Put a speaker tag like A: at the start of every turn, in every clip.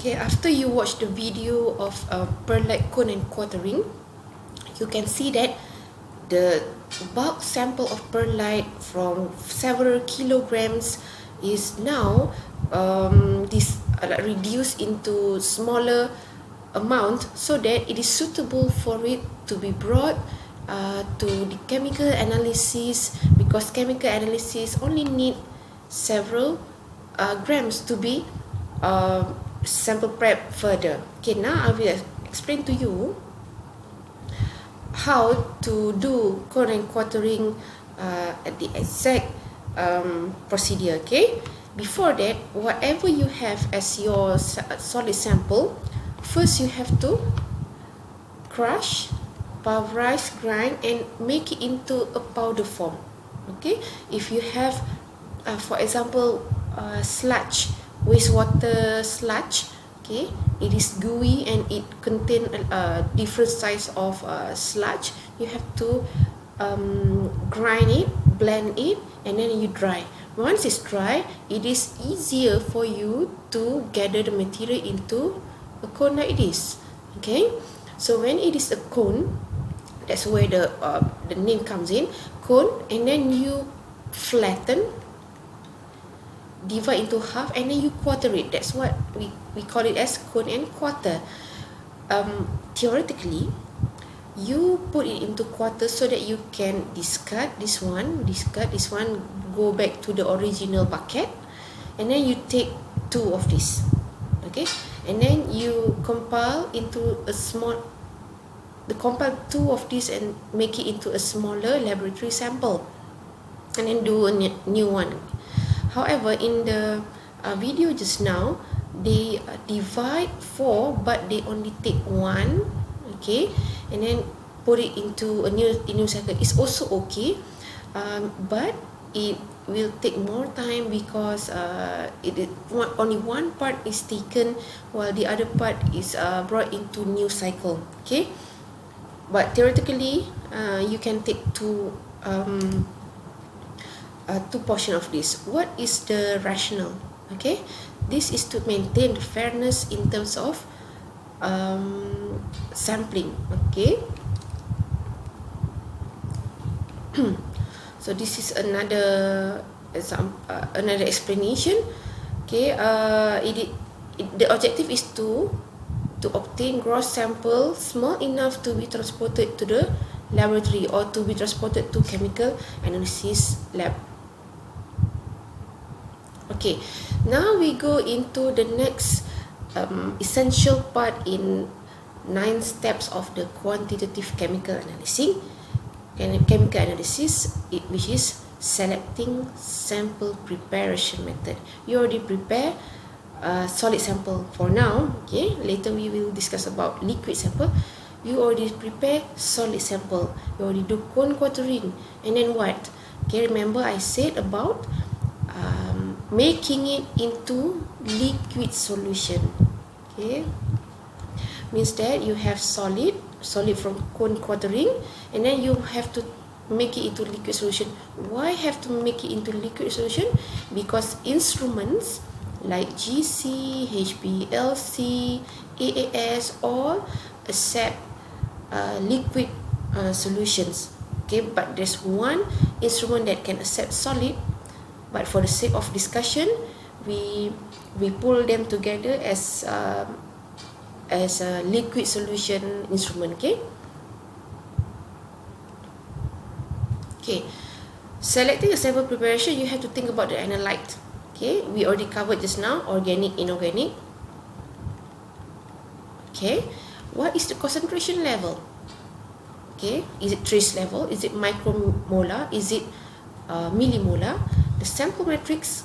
A: Okay, after you watch the video of perlite cone and quartering, you can see that the bulk sample of perlite from several kilograms is now reduced into smaller amount so that it is suitable for it to be brought to the chemical analysis, because chemical analysis only need several grams to be sample prep further. Okay, now I will explain to you how to do cone and quartering at the exact procedure. Okay, before that, whatever you have as your solid sample, first you have to crush, pulverize, grind and make it into a powder form. Okay, if you have for example sludge, wastewater sludge, okay, it is gooey and it contains different size of sludge, you have to grind it, blend it, and then you dry. Once it's dry, it is easier for you to gather the material into a cone like this. Okay, so when it is a cone, that's where the name comes in, cone, and then you flatten, divide into half, and then you quarter it. That's what we call it as cone and quarter. Theoretically, you put it into quarters so that you can discard this one, go back to the original bucket, and then you take two of this. Okay, and then you compile two of these and make it into a smaller laboratory sample, and then do a new one. However, in the video just now, they divide 4, but they only take 1. Okay, and then put it into a new cycle. It's also okay, but it will take more time because only one part is taken while the other part is brought into new cycle. Okay, but theoretically you can take two portion of this. What is the rationale? Okay, this is to maintain the fairness in terms of sampling. Okay, so this is another explanation. Okay, the objective is to obtain gross sample small enough to be transported to the laboratory or to be transported to chemical analysis lab. Okay, now we go into the next essential part in 9 steps of the quantitative chemical analysis, which is selecting sample preparation method. You already prepare solid sample for now. Okay, later we will discuss about liquid sample. You already prepare solid sample, you already do cone quartering, and then what? Okay, remember I said about making it into liquid solution. Okay, means that you have solid from cone quartering, and then you have to make it into liquid solution. Why have to make it into liquid solution? Because instruments like GC, HPLC, AAS all accept liquid solutions. Okay, but there's one instrument that can accept solid, but for the sake of discussion, we pull them together as a liquid solution instrument. Okay, selecting a sample preparation, you have to think about the analyte. Okay, we already covered just now, organic, inorganic. Okay, what is the concentration level? Okay, is it trace level? Is it micromolar? Is it millimolar? The sample matrix,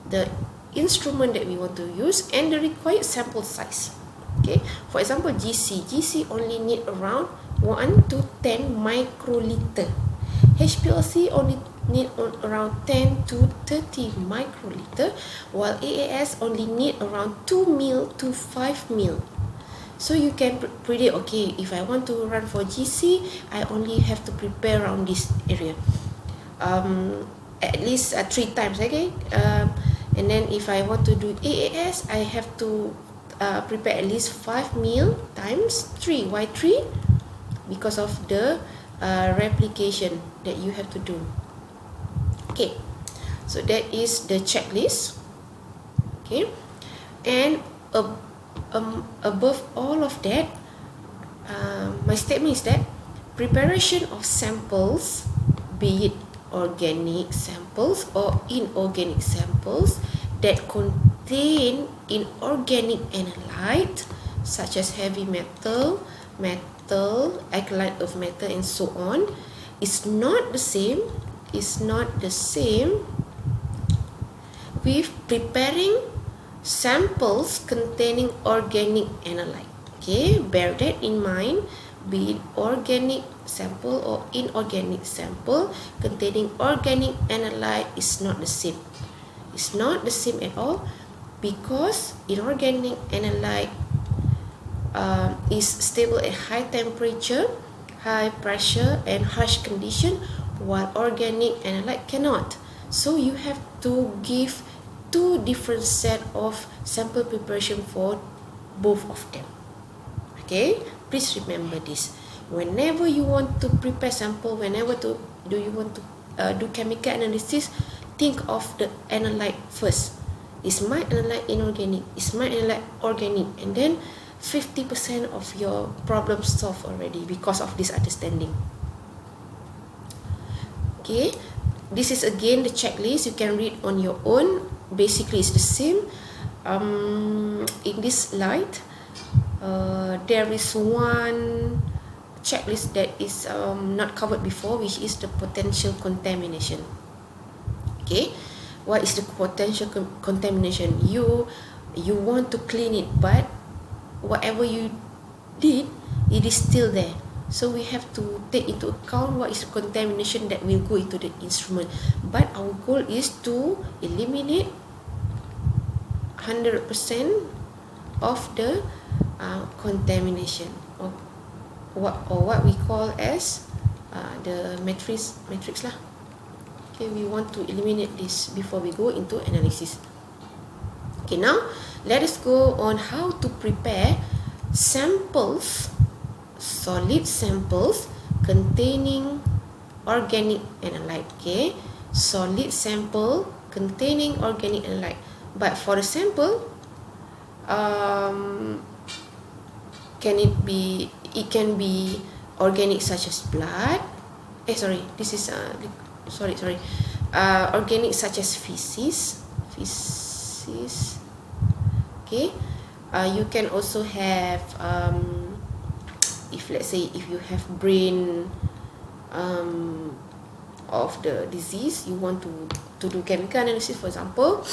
A: the instrument that we want to use, and the required sample size. Okay, for example, GC only need around 1 to 10 microliter. HPLC only need around 10 to 30 microliter, while AAS only need around 2 mil to 5 mil. So you can predict, okay, if I want to run for GC, I only have to prepare around this area. At least 3 times. Okay, And then if I want to do AAS, I have to prepare at least 5 ml times 3. Why 3? Because of the replication that you have to do. Okay, so that is the checklist. Okay, and above all of that, my statement is that preparation of samples, be it organic samples or inorganic samples that contain inorganic analyte such as heavy metal, alkaline earth metal, and so on, is not the same with preparing samples containing organic analyte. Okay, bear that in mind. Be it organic sample or inorganic sample containing organic analyte is not the same. It's not the same at all, because inorganic analyte is stable at high temperature, high pressure, and harsh condition, while organic analyte cannot. So you have to give 2 different set of sample preparation for both of them. Okay, please remember this. Whenever you want to prepare sample, whenever you want to do chemical analysis, think of the analyte first. Is my analyte inorganic? Is my analyte organic? And then 50% of your problem solved already because of this understanding. Okay, this is again the checklist. You can read on your own. Basically, it's the same. In this slide, there is one checklist that is not covered before, which is the potential contamination. Okay, what is the potential contamination? You want to clean it, but whatever you did, it is still there. So we have to take into account what is the contamination that will go into the instrument. But our goal is to eliminate 100% of the contamination, or what we call as the matrix lah. Okay, we want to eliminate this before we go into analysis. Okay, now let us go on how to prepare samples, solid samples containing organic analyte. Okay, solid sample containing organic analyte. But for the sample, it can be organic such as blood. Organic such as feces. Okay, you can also have if let's say if you have brain of the disease, you want to do chemical analysis, for example.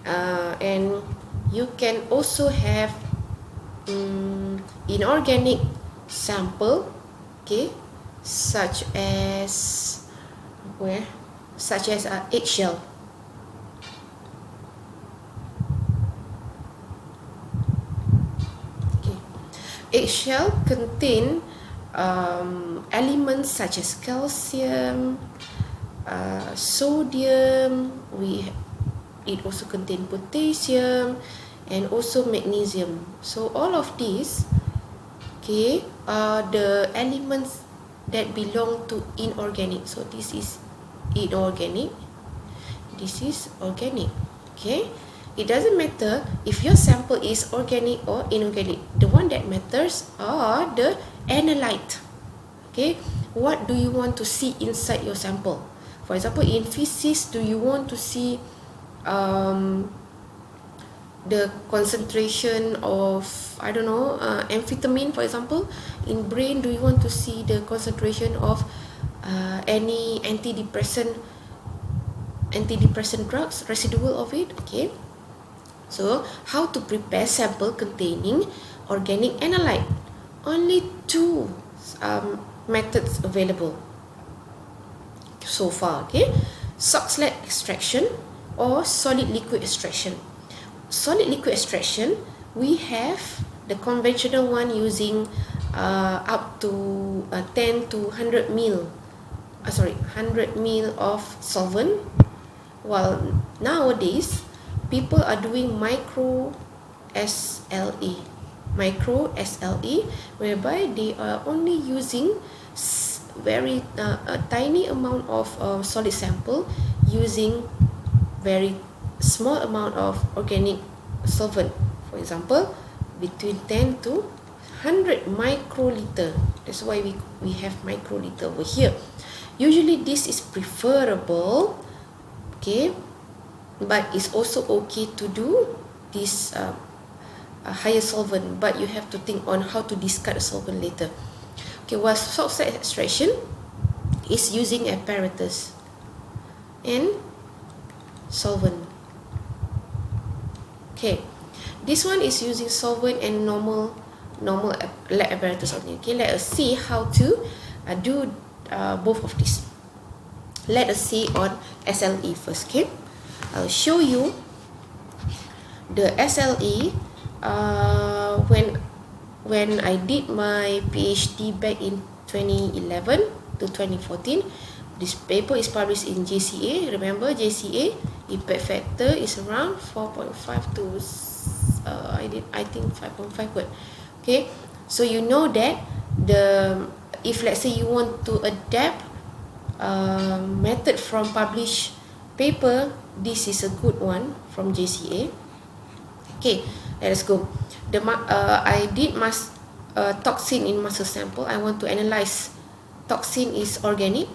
A: And you can also have inorganic sample, okay, such as eggshell. Okay, eggshell contain elements such as calcium, sodium. It also contains potassium and also magnesium. So all of these, okay, are the elements that belong to inorganic. So this is inorganic, this is organic. Okay, it doesn't matter if your sample is organic or inorganic. The one that matters are the analyte. Okay, what do you want to see inside your sample? For example, in feces, do you want to see the concentration of amphetamine, for example? In brain, do you want to see the concentration of any antidepressant drugs, residual of it? Okay, so how to prepare sample containing organic analyte? Only 2 methods available so far. Okay, Soxhlet extraction or solid liquid extraction. Solid liquid extraction, we have the conventional one using up to 10 to 100 ml of solvent, While nowadays, people are doing micro SLE, whereby they are only using very a tiny amount of solid sample using very small amount of organic solvent. For example, between 10 to 100 microliter. That's why we have microliter over here. Usually this is preferable, okay, but it's also okay to do this a higher solvent, but you have to think on how to discard the solvent later. Okay, while salt slag extraction is using apparatus and solvent. Okay, this one is using solvent and normal lab apparatus only. Okay, let us see how to do both of these. Let us see on SLE first. Okay, I'll show you the SLE. When I did my PhD back in 2011 to 2014, this paper is published in JCA. Remember, JCA impact factor is around 4.5 to I think 5.5. Okay, so you know that if let's say you want to adapt method from published paper, this is a good one from JCA. Okay, let us go. I did toxin in muscle sample. I want to analyze. Toxin is organic,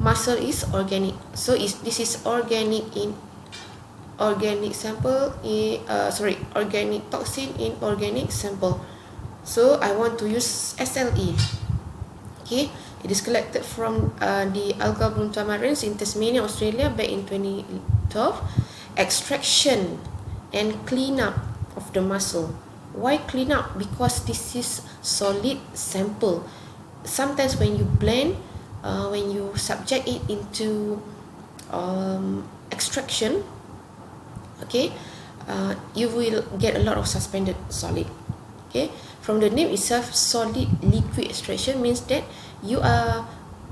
A: muscle is organic. So this is organic in organic sample. Organic toxin in organic sample. So I want to use SLE. Okay, it is collected from the algal bloom tamarins in Tasmania, Australia, back in 2012. Extraction and clean up of the muscle. Why clean up? Because this is solid sample. Sometimes when you blend, when you subject it into extraction, okay, you will get a lot of suspended solid. Okay, from the name itself, solid liquid extraction means that you are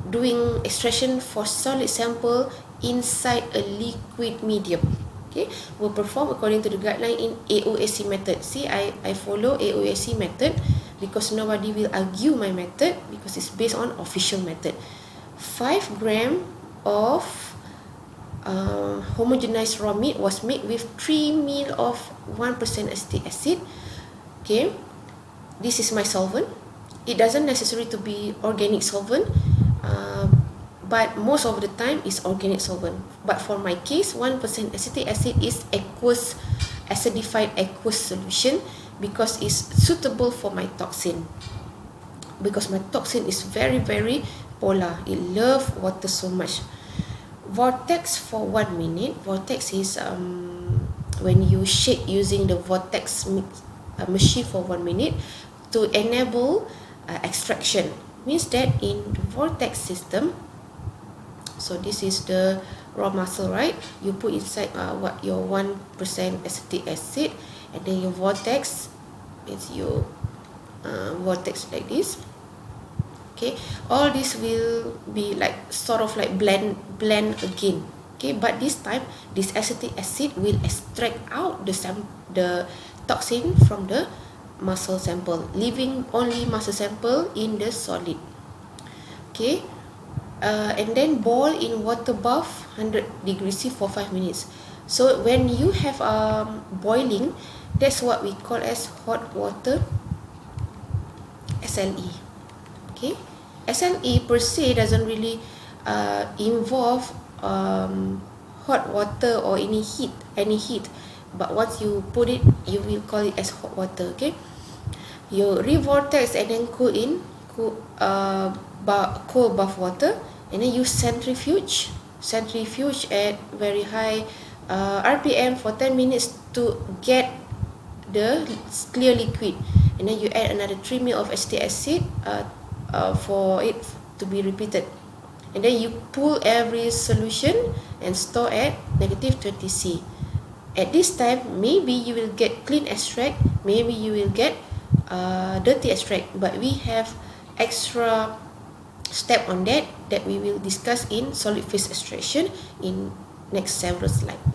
A: doing extraction for solid sample inside a liquid medium. Okay, will perform according to the guideline in AOAC method. See, I follow AOAC method because nobody will argue my method because it's based on official method. 5 gram of homogenized raw meat was made with 3 ml of 1% acetic acid. Okay, this is my solvent. It doesn't necessarily to be organic solvent, but most of the time is organic solvent. But for my case, 1% acetic acid is aqueous, acidified aqueous solution because it's suitable for my toxin. Because my toxin is very polar. It loves water so much. Vortex for 1 minute. Vortex is when you shake using the vortex machine for 1 minute to enable extraction. Means that in the vortex system, so this is the raw muscle, right? You put inside your 1% acetic acid, and then your vortex is your vortex like this. Okay, all this will be like sort of like blend again. Okay, but this time this acetic acid will extract out the toxin from the muscle sample, leaving only muscle sample in the solid. Okay, and then boil in water bath 100 degrees C for 5 minutes. So when you have boiling, that's what we call as hot water SLE. Okay, SLE per se doesn't really involve hot water or any heat, but once you put it, you will call it as hot water. Okay, you revortex and then cool bath water, and then use centrifuge at very high RPM for 10 minutes to get the clear liquid, and then you add another 3 ml of acetic acid for it to be repeated, and then you pull every solution and store at -20°C. At this time, maybe you will get clean extract, maybe you will get dirty extract, but we have extra step on that we will discuss in solid phase extraction in next several slides.